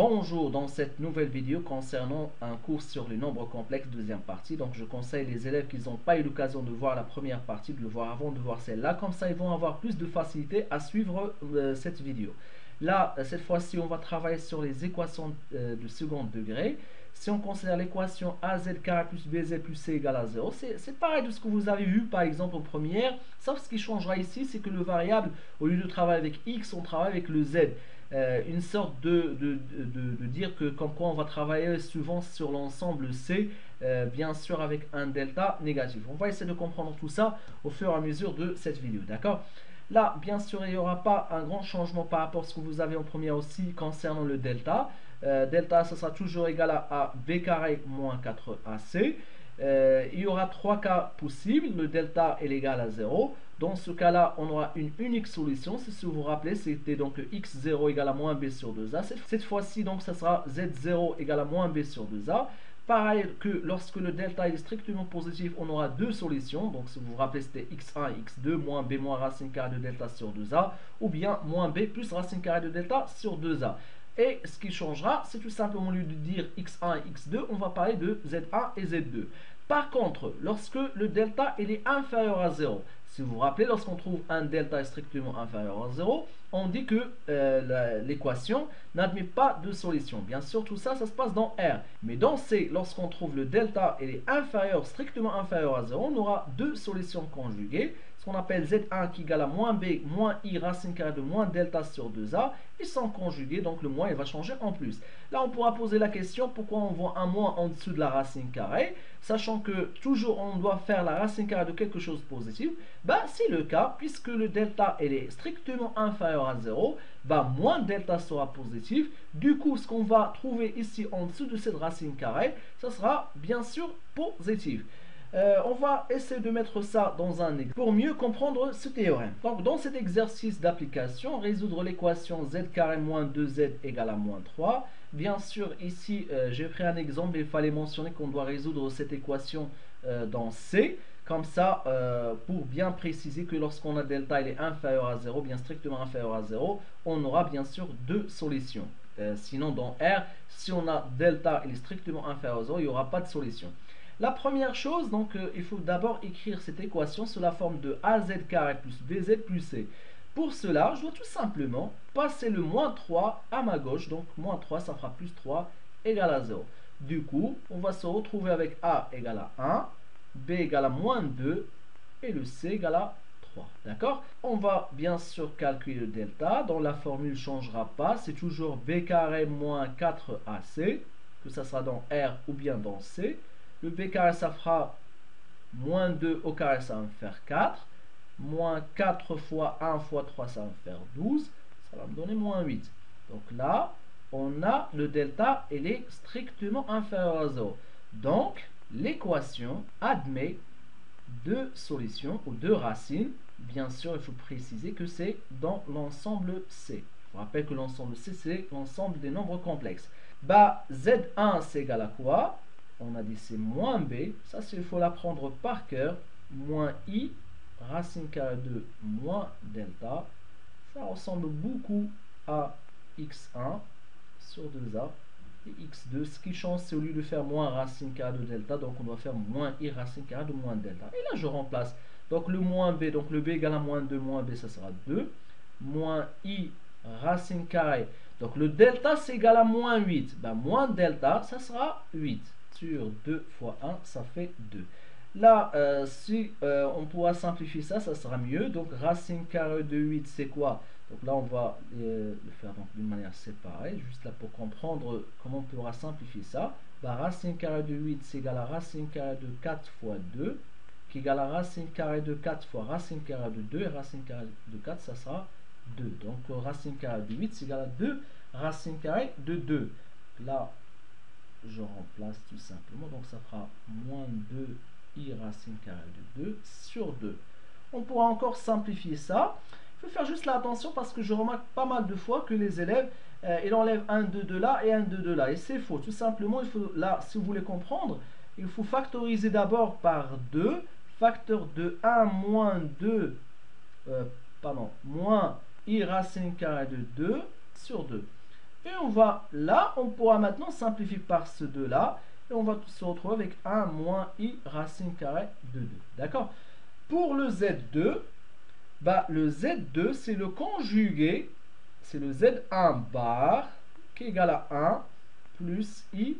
Bonjour, dans cette nouvelle vidéo concernant un cours sur les nombres complexes, deuxième partie. Donc je conseille les élèves qui n'ont pas eu l'occasion de voir la première partie, de le voir avant de voir celle-là. Comme ça, ils vont avoir plus de facilité à suivre cette vidéo. Là, cette fois-ci, on va travailler sur les équations de second degré. Si on considère l'équation AZ carré plus BZ plus C égale à 0, c'est pareil de ce que vous avez vu par exemple en première, sauf ce qui changera ici, c'est que le variable, au lieu de travailler avec X, on travaille avec le Z. Une sorte de dire que comme quoi on va travailler souvent sur l'ensemble C, bien sûr avec un delta négatif. On va essayer de comprendre tout ça au fur et à mesure de cette vidéo, d'accord? Là, bien sûr, il n'y aura pas un grand changement par rapport à ce que vous avez en première aussi concernant le delta. Delta, ça sera toujours égal à B carré moins 4AC. Il y aura trois cas possibles. Le delta est égal à 0. Dans ce cas-là, on aura une unique solution. Si vous vous rappelez, c'était donc x0 égale à moins b sur 2a. Cette fois-ci, donc, ça sera z0 égale à moins b sur 2a. Pareil que lorsque le delta est strictement positif, on aura deux solutions. Donc, si vous vous rappelez, c'était x1 et x2 moins b moins racine carrée de delta sur 2a. Ou bien moins b plus racine carrée de delta sur 2a. Et ce qui changera, c'est tout simplement au lieu de dire x1 et x2, on va parler de z1 et z2. Par contre, lorsque le delta il est inférieur à 0, si vous vous rappelez, lorsqu'on trouve un delta strictement inférieur à 0, on dit que l'équation n'admet pas de solution. Bien sûr, tout ça, ça se passe dans R. Mais dans C, lorsqu'on trouve le delta il est inférieur, strictement inférieur à 0, on aura deux solutions conjuguées. Ce qu'on appelle Z1 qui est égal à moins B moins I racine carrée de moins delta sur 2A. Ils sont conjugués, donc le moins il va changer en plus. Là, on pourra poser la question pourquoi on voit un moins en dessous de la racine carrée, sachant que toujours on doit faire la racine carrée de quelque chose de positif. C'est le cas, puisque le delta il est strictement inférieur à 0, moins delta sera positif. Du coup, ce qu'on va trouver ici en dessous de cette racine carrée, ça sera bien sûr positif. On va essayer de mettre ça dans un exemple pour mieux comprendre ce théorème. Donc, dans cet exercice d'application, résoudre l'équation z carré moins 2z égale à moins 3. Bien sûr, ici, j'ai pris un exemple, mais il fallait mentionner qu'on doit résoudre cette équation dans C. Comme ça, pour bien préciser que lorsqu'on a delta il est inférieur à 0, bien strictement inférieur à 0, on aura bien sûr deux solutions. Sinon, dans R, si on a delta il est strictement inférieur à 0, il n'y aura pas de solution. La première chose, donc, il faut d'abord écrire cette équation sous la forme de AZ carré plus BZ plus C. Pour cela, je dois tout simplement passer le moins 3 à ma gauche. Donc, moins 3, ça fera plus 3 égale à 0. Du coup, on va se retrouver avec A égale à 1, B égale à moins 2 et le C égale à 3. D'accord? On va bien sûr calculer le delta. Dans la formule ne changera pas. C'est toujours B carré moins 4AC, que ça sera dans R ou bien dans C. Le b carré, ça fera moins 2 au carré, ça va me faire 4. Moins 4 fois 1 fois 3, ça va me faire 12. Ça va me donner moins 8. Donc là, on a le delta, il est strictement inférieur à 0. Donc, l'équation admet deux solutions ou deux racines. Bien sûr, il faut préciser que c'est dans l'ensemble C. Je vous rappelle que l'ensemble C, c'est l'ensemble des nombres complexes. Z1, c'est égal à quoi? On a dit c'est moins b, ça il faut l'apprendre par cœur, moins i racine carrée de moins delta, ça ressemble beaucoup à x1 sur 2a et x2, ce qui change c'est au lieu de faire moins racine carrée de delta, donc on doit faire moins i racine carrée de moins delta, et là je remplace, donc le moins b, donc le b égale à moins 2, moins b ça sera 2, moins i racine carrée, donc le delta c'est égal à moins 8, moins delta ça sera 8. Sur 2 fois 1, ça fait 2. Là, si on pourra simplifier ça, ça sera mieux. Donc, racine carrée de 8, c'est quoi? Donc là, on va le faire d'une manière séparée, juste là pour comprendre comment on pourra simplifier ça. Racine carrée de 8, c'est égal à racine carrée de 4 fois 2, qui est égal à racine carrée de 4 fois racine carrée de 2, et racine carrée de 4, ça sera 2. Donc, racine carrée de 8, c'est égal à 2 racine carrée de 2. Là, je remplace tout simplement, donc ça fera moins 2 i racine carrée de 2 sur 2. On pourra encore simplifier ça. Il faut faire juste là attention parce que je remarque pas mal de fois que les élèves, ils enlèvent un 2 de là et un 2 de là. Et c'est faux. Tout simplement, il faut, là, si vous voulez comprendre, il faut factoriser d'abord par 2. Facteur de 1 moins 2, moins i racine carrée de 2 sur 2. Et on va là, on pourra maintenant simplifier par ce 2 là. Et on va se retrouver avec 1 moins i racine carrée de 2. D'accord? Pour le Z2, bah, le Z2, c'est le conjugué, c'est le Z1 bar qui est égal à 1 plus i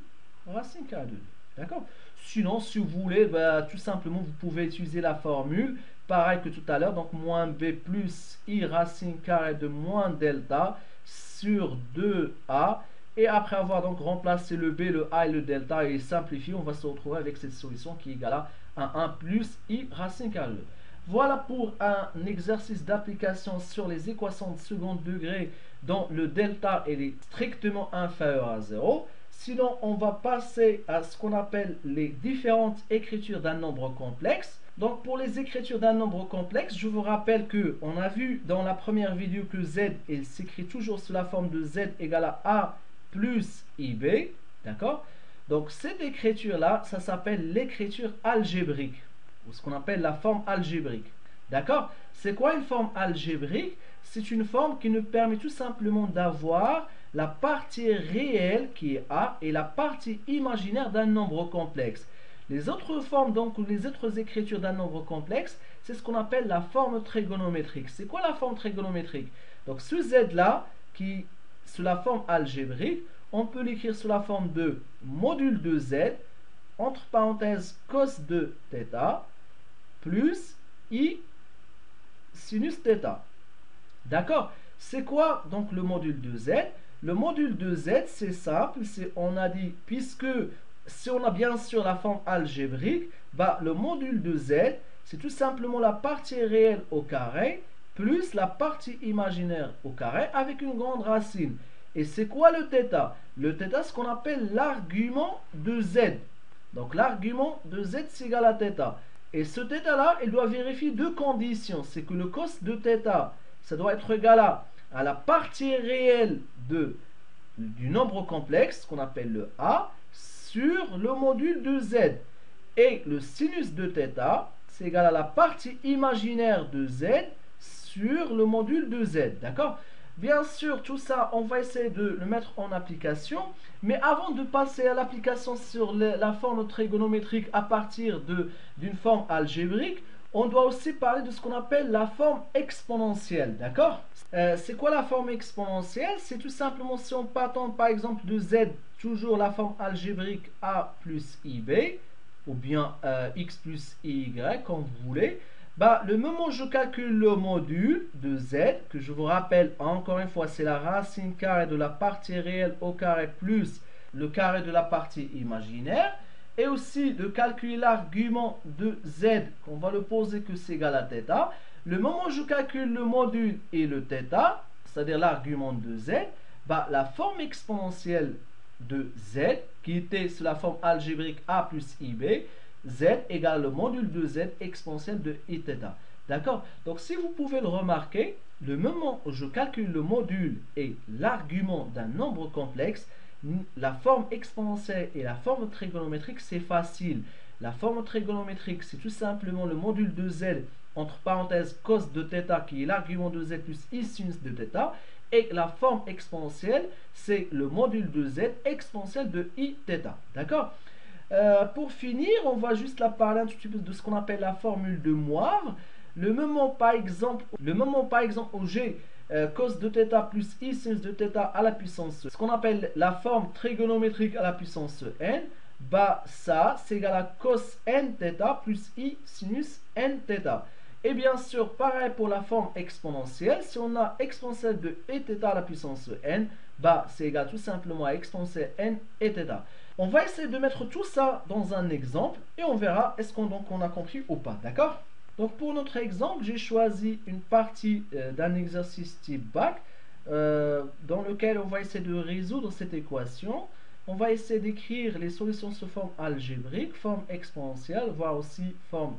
racine carrée de 2. D'accord? Sinon, si vous voulez, bah, tout simplement, vous pouvez utiliser la formule, pareil que tout à l'heure, donc moins b plus i racine carrée de moins delta sur 2a. Et après avoir donc remplacé le b, le a et le delta et simplifié, on va se retrouver avec cette solution qui est égale à 1 plus i racine carrée de 2. Voilà pour un exercice d'application sur les équations de second degré dont le delta est strictement inférieur à 0. Sinon, on va passer à ce qu'on appelle les différentes écritures d'un nombre complexe. Donc, pour les écritures d'un nombre complexe, je vous rappelle qu'on a vu dans la première vidéo que z s'écrit toujours sous la forme de z égale à a plus ib. D'accord? Donc, cette écriture-là, ça s'appelle l'écriture algébrique, ou ce qu'on appelle la forme algébrique. D'accord? C'est quoi une forme algébrique? C'est une forme qui nous permet tout simplement d'avoir la partie réelle qui est A et la partie imaginaire d'un nombre complexe. Les autres formes, donc les autres écritures d'un nombre complexe, c'est ce qu'on appelle la forme trigonométrique. C'est quoi la forme trigonométrique? Donc ce Z-là, qui sous la forme algébrique, on peut l'écrire sous la forme de module de Z, entre parenthèses cos de θ, plus I sinus θ. D'accord? C'est quoi donc le module de Z? Le module de Z, c'est simple, on a dit, puisque si on a bien sûr la forme algébrique, bah, le module de Z, c'est tout simplement la partie réelle au carré, plus la partie imaginaire au carré, avec une grande racine. Et c'est quoi le θ? Le θ, c'est ce qu'on appelle l'argument de Z. Donc l'argument de Z, c'est égal à θ. Et ce θ-là, il doit vérifier deux conditions. C'est que le cos de θ, ça doit être égal à la partie réelle du nombre complexe, qu'on appelle le A, sur le module de Z. Et le sinus de θ, c'est égal à la partie imaginaire de Z sur le module de Z. D'accord? Bien sûr, tout ça, on va essayer de le mettre en application. Mais avant de passer à l'application sur la forme trigonométrique à partir d'une forme algébrique, on doit aussi parler de ce qu'on appelle la forme exponentielle. D'accord? C'est quoi la forme exponentielle? C'est tout simplement si on part par exemple de Z, toujours la forme algébrique A plus IB, ou bien X plus IY, comme vous voulez. Bah, le moment où je calcule le module de Z, que je vous rappelle encore une fois, c'est la racine carrée de la partie réelle au carré plus le carré de la partie imaginaire, et aussi de calculer l'argument de Z, qu'on va le poser que c'est égal à θ. Le moment où je calcule le module et le θ, c'est-à-dire l'argument de Z, bah, la forme exponentielle de Z, qui était sous la forme algébrique A plus IB, Z égale le module de Z exponentielle de Iθ. D'accord? Donc si vous pouvez le remarquer, le moment où je calcule le module et l'argument d'un nombre complexe, la forme exponentielle et la forme trigonométrique, c'est facile. La forme trigonométrique, c'est tout simplement le module de Z, entre parenthèses cos de θ, qui est l'argument de Z plus I sinus de θ. Et la forme exponentielle, c'est le module de Z exponentielle de Iθ. D'accord? Pour finir, on va juste là parler un petit peu de ce qu'on appelle la formule de Moivre. Le moment par exemple où j'ai cos de θ plus I sinus de θ à la puissance, ce qu'on appelle la forme trigonométrique à la puissance n, bah ça c'est égal à cos n θ plus I sinus n θ. Et bien sûr, pareil pour la forme exponentielle, si on a exponentielle de Eθ à la puissance n, bah c'est égal tout simplement à exponentielle n Eθ. On va essayer de mettre tout ça dans un exemple et on verra est-ce qu'on a compris ou pas, d'accord? Donc pour notre exemple, j'ai choisi une partie d'un exercice type bac dans lequel on va essayer de résoudre cette équation. On va essayer d'écrire les solutions sous forme algébrique, forme exponentielle, voire aussi forme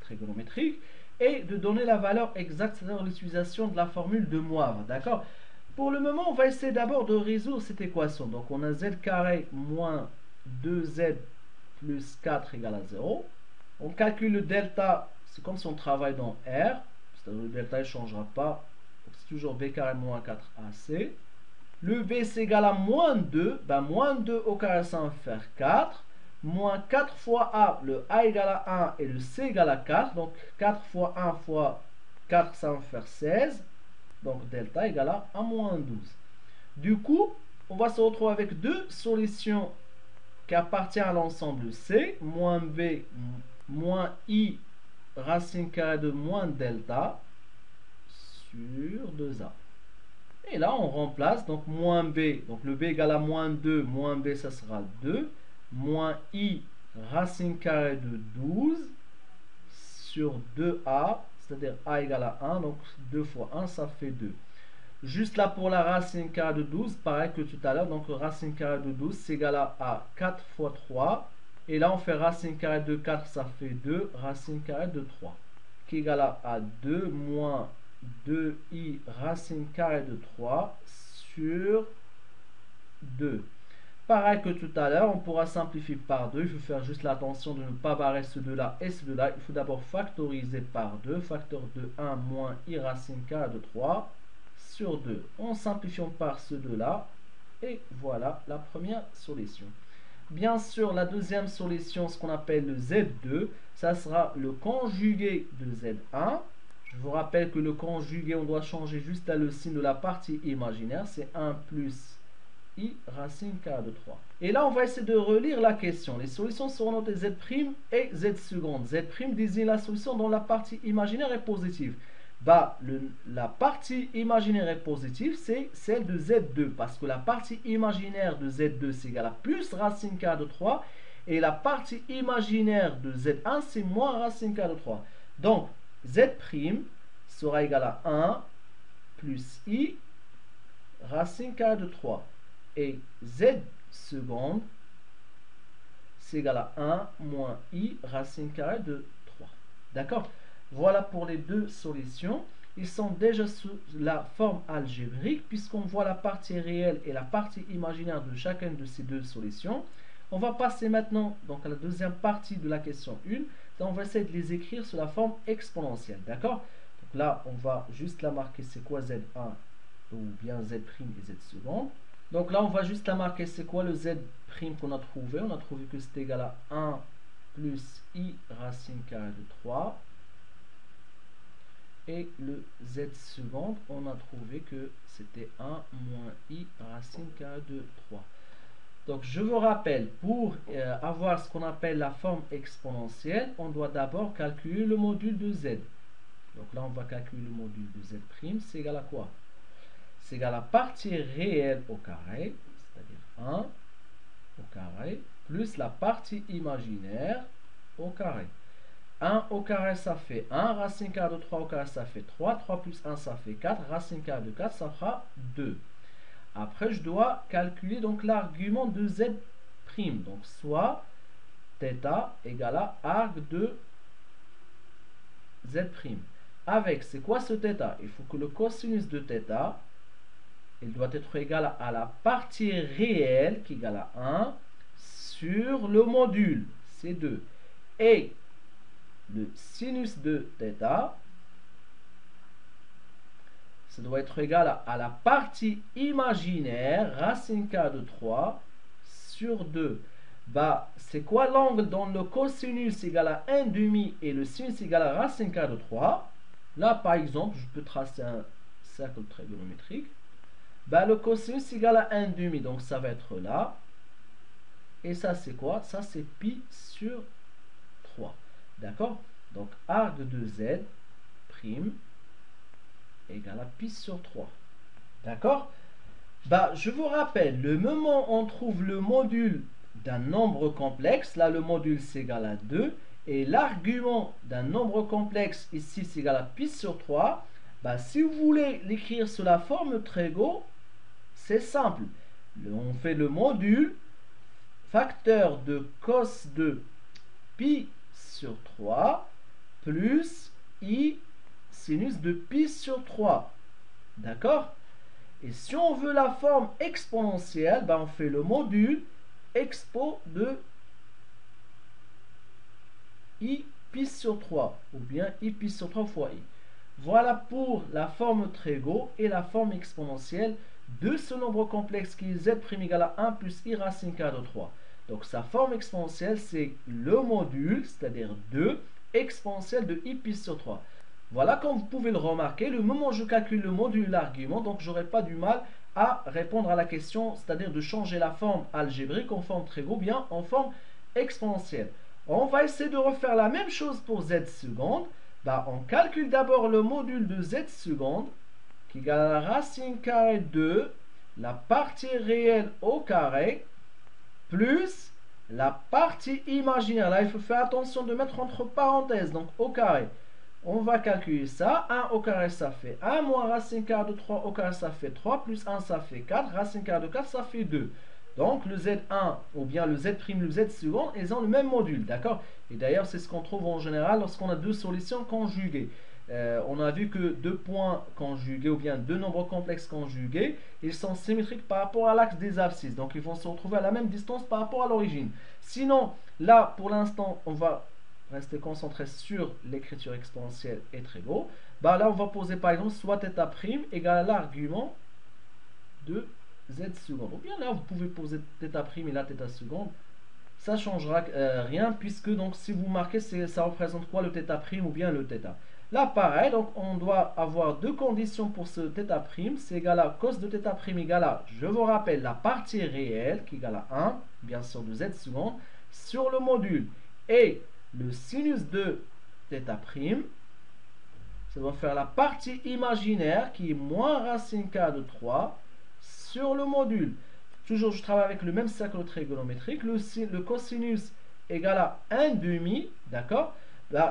trigonométrique, et de donner la valeur exacte, c'est-à-dire l'utilisation de la formule de Moivre, d'accord? Pour le moment, on va essayer d'abord de résoudre cette équation. Donc, on a z carré moins 2z plus 4 égale à 0. On calcule le delta, c'est comme si on travaille dans R. C'est-à-dire le delta ne changera pas. C'est toujours b carré moins 4ac. Le b c'est égal à moins 2. Ben, moins 2 au carré, ça va faire 4. Moins 4 fois a, le a égale à 1 et le c égale à 4. Donc 4 fois 1 fois 4, ça va faire 16. Donc delta égale à moins 12. Du coup, on va se retrouver avec deux solutions qui appartiennent à l'ensemble C, moins b moins i racine carrée de moins delta sur 2a. Et là, on remplace, donc moins b, donc le b égale à moins 2, moins b, ça sera 2, moins i racine carrée de 12 sur 2a, c'est-à-dire a égale à 1, donc 2 fois 1, ça fait 2. Juste là pour la racine carrée de 12, pareil que tout à l'heure, donc racine carrée de 12, c'est égal à 4 fois 3. Et là, on fait racine carrée de 4, ça fait 2, racine carrée de 3, qui est égal à 2 moins 2i racine carrée de 3 sur 2. Pareil que tout à l'heure, on pourra simplifier par 2. Je vais faire juste l'attention de ne pas barrer ce 2-là et ce 2-là. Il faut d'abord factoriser par 2. Facteur de 1 moins i racine carrée de 3 sur 2. En simplifiant par ce 2-là. Et voilà la première solution. Bien sûr, la deuxième solution, ce qu'on appelle le Z2, ça sera le conjugué de Z1. Je vous rappelle que le conjugué, on doit changer juste là le signe de la partie imaginaire. C'est 1 plus i racine carrée de 3. Et là, on va essayer de relire la question. Les solutions seront notées Z' et Z seconde. Z' désigne la solution dont la partie imaginaire est positive. Bah, la partie imaginaire est positive, c'est celle de Z2, parce que la partie imaginaire de Z2, c'est égal à plus racine carrée de 3, et la partie imaginaire de Z1, c'est moins racine carrée de 3. Donc, Z' sera égal à 1 plus i racine carrée de 3. Et Z seconde, c'est égal à 1 moins i racine carrée de 3. D'accord? Voilà pour les deux solutions. Ils sont déjà sous la forme algébrique puisqu'on voit la partie réelle et la partie imaginaire de chacune de ces deux solutions. On va passer maintenant donc, à la deuxième partie de la question 1. On va essayer de les écrire sous la forme exponentielle. D'accord? Donc là, on va juste la marquer c'est quoi Z1 ou bien Z' et Z seconde. Donc là, on va juste la marquer c'est quoi le Z' qu'on a trouvé. On a trouvé que c'était égal à 1 plus i racine carrée de 3. Et le Z seconde, on a trouvé que c'était 1 moins i racine carrée de 3. Donc je vous rappelle, pour avoir ce qu'on appelle la forme exponentielle, on doit d'abord calculer le module de Z. Donc là, on va calculer le module de Z', c'est égal à quoi? C'est égal à partie réelle au carré, c'est-à-dire 1 au carré, plus la partie imaginaire au carré. 1 au carré, ça fait 1. Racine carrée de 3 au carré, ça fait 3. 3 plus 1, ça fait 4. Racine carrée de 4, ça fera 2. Après, je dois calculer donc l'argument de Z'. Donc, soit θ égale à arc de Z'. Avec, c'est quoi ce θ? Il faut que le cosinus de θ, il doit être égal à la partie réelle, qui est égale à 1, sur le module, c'est 2. Et le sinus de θ, ça doit être égal à la partie imaginaire, racine carrée de 3, sur 2. Bah, c'est quoi l'angle dont le cosinus égale à 1 demi et le sinus égale à racine carrée de 3? Là, par exemple, je peux tracer un cercle trigonométrique. Bah, le cosinus égale à 1 demi, donc ça va être là. Et ça, c'est quoi? Ça, c'est pi sur 3. D'accord? Donc, arc de Z' égale à pi sur 3. D'accord? Bah, je vous rappelle, le moment où on trouve le module d'un nombre complexe, là, le module, c'est égal à 2. Et l'argument d'un nombre complexe, ici, c'est égal à pi sur 3. Bah, si vous voulez l'écrire sous la forme trégo, c'est simple. On fait le module facteur de cos de pi sur 3 plus i sinus de pi sur 3. D'accord? Et si on veut la forme exponentielle, ben on fait le module expo de i pi sur 3 ou bien i pi sur 3 fois i. Voilà pour la forme trégo et la forme exponentielle de ce nombre complexe qui est z' égale à 1 plus i racine k de 3. Donc sa forme exponentielle, c'est le module, c'est-à-dire 2 exponentielle de i pi sur 3. Voilà, comme vous pouvez le remarquer, le moment où je calcule le module de l'argument, donc j'aurai pas du mal à répondre à la question, c'est-à-dire de changer la forme algébrique en forme très gros, bien en forme exponentielle. On va essayer de refaire la même chose pour z seconde. On calcule d'abord le module de z seconde, qui est égal à la racine carrée de la partie réelle au carré, plus la partie imaginaire. Là, il faut faire attention de mettre entre parenthèses, donc au carré. On va calculer ça. 1 au carré, ça fait 1, moins racine carrée de 3 au carré, ça fait 3, plus 1, ça fait 4, racine carrée de 4, ça fait 2. Donc, le Z1 ou bien le Z', le Z second, ils ont le même module, d'accord? Et d'ailleurs, c'est ce qu'on trouve en général lorsqu'on a deux solutions conjuguées. On a vu que deux points conjugués ou bien deux nombres complexes conjugués, ils sont symétriques par rapport à l'axe des abscisses. Donc, ils vont se retrouver à la même distance par rapport à l'origine. Sinon, là, pour l'instant, on va rester concentré sur l'écriture exponentielle et très beau. Là, on va poser par exemple soit θ' égale à l'argument de z seconde. Ou bien là, vous pouvez poser θ' et là θ seconde. Ça ne changera rien puisque donc si vous marquez, ça représente quoi le θ' ou bien le θ. Là, pareil, donc on doit avoir deux conditions pour ce θ'. C'est égal à cos de θ' égale à, je vous rappelle, la partie réelle qui est égale à 1, bien sûr de z seconde, sur le module. Et le sinus de θ', ça va faire la partie imaginaire qui est moins racine k de 3 sur le module. Toujours, je travaille avec le même cercle trigonométrique. Le cosinus égale à 1 demi, d'accord?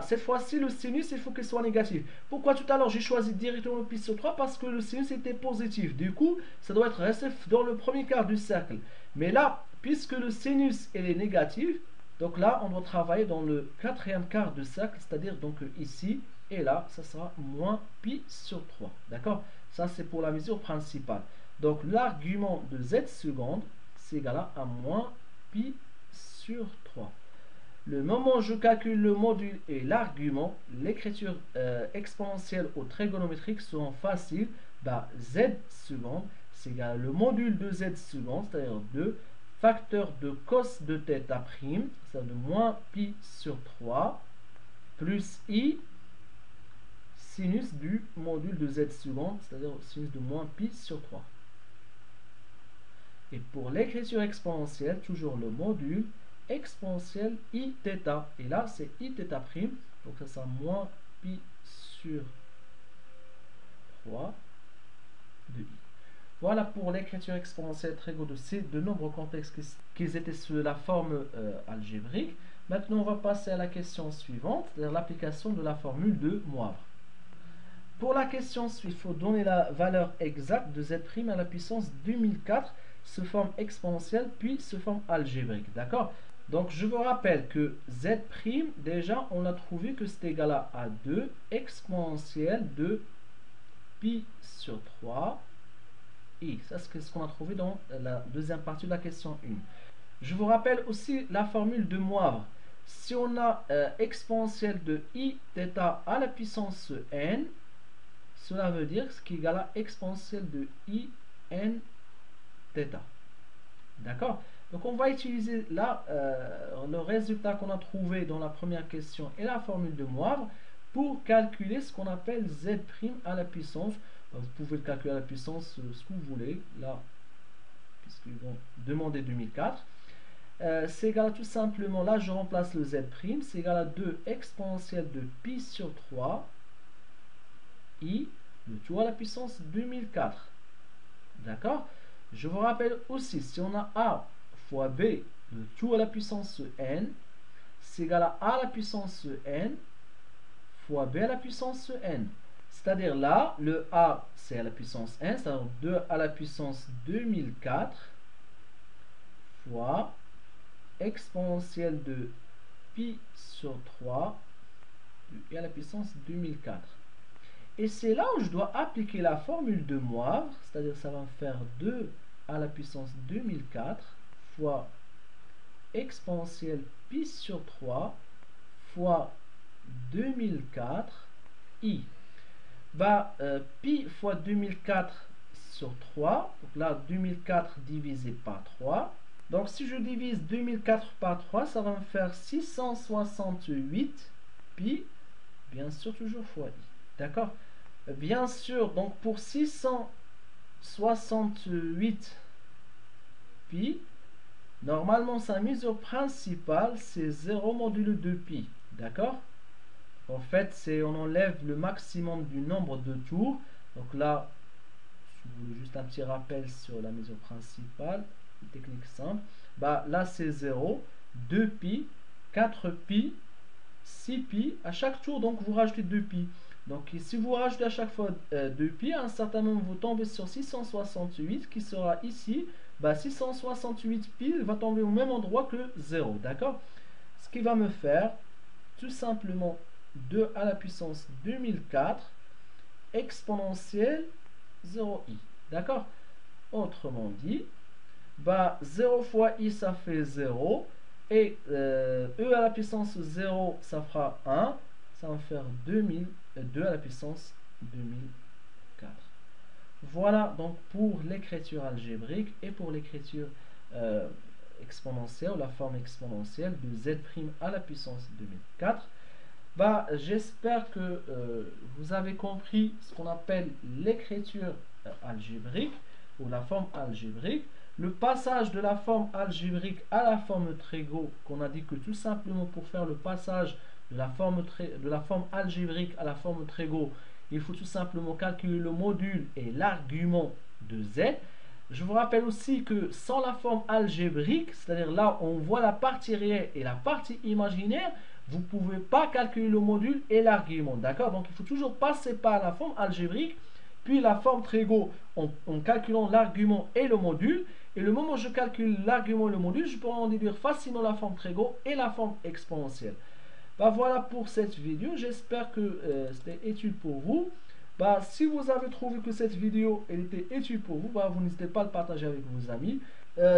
Cette fois-ci, le sinus, il faut qu'il soit négatif. Pourquoi tout à l'heure, j'ai choisi directement le pi sur 3? Parce que le sinus était positif. Du coup, ça doit être resté dans le premier quart du cercle. Mais là, puisque le sinus est négatif, donc là, on doit travailler dans le quatrième quart du cercle, c'est-à-dire donc ici, et là, ça sera moins pi sur 3. D'accord? Ça, c'est pour la mesure principale. Donc, l'argument de z seconde, c'est égal à moins pi sur 3. Le moment où je calcule le module et l'argument, l'écriture exponentielle ou trigonométrique seront faciles. Z seconde, c'est égal à le module de z seconde, c'est-à-dire 2 facteur de cos de θ', c'est-à-dire de moins pi sur 3, plus i sinus du module de z seconde, c'est-à-dire sinus de moins pi sur 3. Et pour l'écriture exponentielle, toujours le module exponentielle i θ. Et là, c'est i θ', donc ça sera moins pi sur 3 de i. Voilà pour l'écriture exponentielle très de ces deux nombres complexes qui étaient sous la forme algébrique. Maintenant, on va passer à la question suivante, c'est-à-dire l'application de la formule de Moivre. Pour la question suivante, il faut donner la valeur exacte de z' à la puissance 2004 sous forme exponentielle puis sous forme algébrique. D'accord? Donc, je vous rappelle que z', déjà, on a trouvé que c'est égal à 2 exponentielle de pi sur 3 i. Ça, c'est ce qu'on a trouvé dans la deuxième partie de la question 1. Je vous rappelle aussi la formule de Moivre. Si on a exponentielle de i θ à la puissance n, cela veut dire ce qui est égal à exponentielle de i n θ. D'accord? Donc on va utiliser là le résultat qu'on a trouvé dans la première question et la formule de Moivre pour calculer ce qu'on appelle z' à la puissance. Vous pouvez le calculer à la puissance ce que vous voulez, là, puisqu'ils vont demander 2004. C'est égal à tout simplement, là je remplace le z', c'est égal à 2 exponentielle de pi sur 3 i, le tout à la puissance 2004. D'accord? Je vous rappelle aussi, si on a a fois b, le tout à la puissance n, c'est égal à a à la puissance n fois b à la puissance n. C'est-à-dire là, le a c'est à la puissance n, c'est-à-dire 2 à la puissance 2004 fois exponentielle de pi sur 3 et à la puissance 2004. Et c'est là où je dois appliquer la formule de Moivre, c'est-à-dire ça va me faire 2 à la puissance 2004 fois exponentielle pi sur 3 fois 2004 i. Pi fois 2004 sur 3. Donc là, 2004 divisé par 3. Donc si je divise 2004 par 3, ça va me faire 668 pi, bien sûr toujours fois i. D'accord? Bien sûr, donc pour 668 pi, normalement sa mesure principale c'est 0 modulo 2 pi. D'accord? En fait, on enlève le maximum du nombre de tours. Donc là, si vous voulez juste un petit rappel sur la mesure principale, une technique simple, bah là c'est 0, 2 pi, 4 pi, 6 pi. À chaque tour, donc vous rajoutez 2 pi. Donc si vous rajoutez à chaque fois 2 pi, à un certain moment vous tombez sur 668 qui sera ici. Bah 668 pi va tomber au même endroit que 0. D'accord? Ce qui va me faire tout simplement 2 à la puissance 2004 exponentielle 0i. D'accord? Autrement dit, bah 0 fois i ça fait 0 et e à la puissance 0 ça fera 1, ça va faire 2 à la puissance 2004. Voilà donc pour l'écriture algébrique et pour l'écriture exponentielle, la forme exponentielle de z' à la puissance 2004. Bah, j'espère que vous avez compris ce qu'on appelle l'écriture algébrique ou la forme algébrique. Le passage de la forme algébrique à la forme trégo, qu'on a dit que tout simplement pour faire le passage de la forme algébrique à la forme trégo, il faut tout simplement calculer le module et l'argument de z. Je vous rappelle aussi que sans la forme algébrique, c'est-à-dire là on voit la partie réelle et la partie imaginaire, vous ne pouvez pas calculer le module et l'argument. D'accord? Donc il faut toujours passer par la forme algébrique, puis la forme trégo en calculant l'argument et le module. Et le moment où je calcule l'argument et le module, je pourrai en déduire facilement la forme trégo et la forme exponentielle. Bah, voilà pour cette vidéo. J'espère que c'était utile pour vous. Bah, si vous avez trouvé que cette vidéo elle était utile pour vous, bah, vous n'hésitez pas à le partager avec vos amis.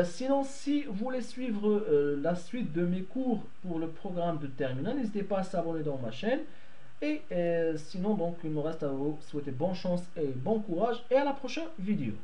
Sinon, si vous voulez suivre la suite de mes cours pour le programme de terminale, n'hésitez pas à s'abonner dans ma chaîne. Et sinon, donc, il me reste à vous souhaiter bonne chance et bon courage. Et à la prochaine vidéo.